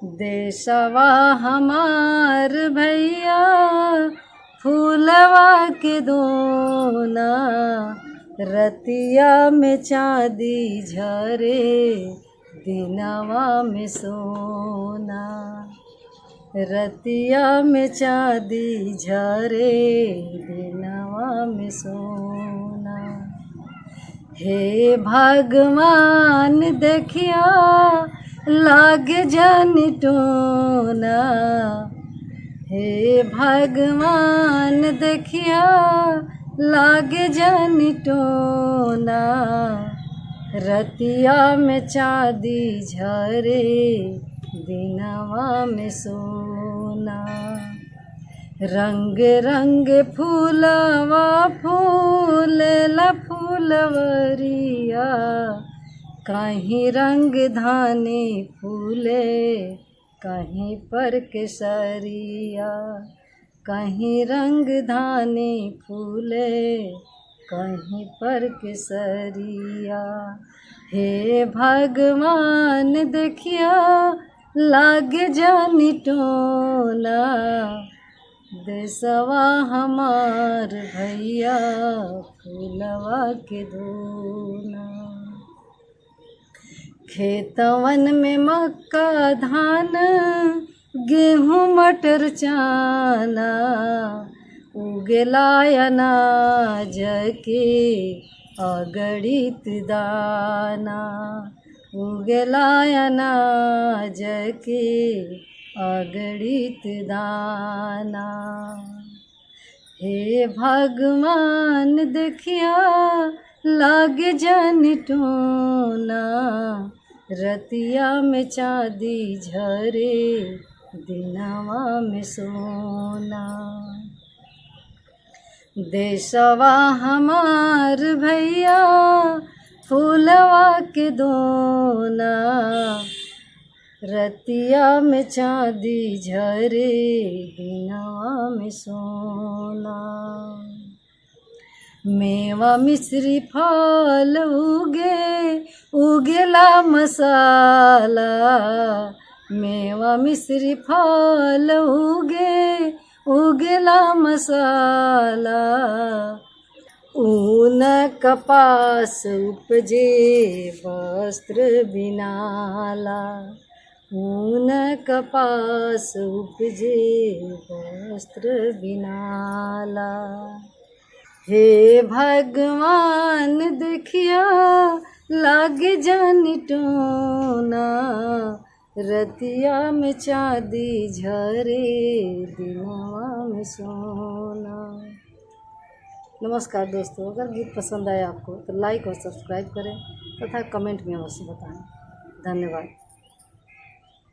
देशवा हमार भैया फूलवा के दोना, रतिया में चांदी झरे दिनवा में सोना, रतिया में चांदी झरे दिनवा में सोना। हे भगवान देखिया लागे जन टोना, हे भगवान देखिया लागे जन टोना, रतिया में चांदी झरे दिनवा में सोना। रंग रंग फूलवा फूलेला फूलवरिया, कहीं रंग धानी फूले कहीं पर केसरिया, कहीं रंग धानी फूले कहीं पर केसरिया। हे भगवान देखिया लागे जानी टोना, देशवा हमार भैया फूलवा के दोना। खेतवन में मक्का धान गेहूँ मटर चाना, उगेला अनाज के अगणित दाना, उगेला अनाज के अगणित दाना। हे भगवान देखिया लागे जन टोना, रतिया में चांदी झरे दिनवा में सोना। देशवा हमार भैया फूलवा के दोना, रतिया में चांदी झरे दिनवा में सोना। मेवा मिश्री फल उगेला मसाला, मेवा मिश्री फल उगेला मसाला। ऊन कपास उपजे वस्त्र बिनाला, ऊन कपास उपजे वस्त्र बिनाला। हे भगवान देखिया लागे जन टोना, रतिया में चांदी झरे दिनवा में सोना। नमस्कार दोस्तों, अगर गीत पसंद आए आपको तो लाइक और सब्सक्राइब करें तथा कमेंट में अवश्य बताएं। धन्यवाद।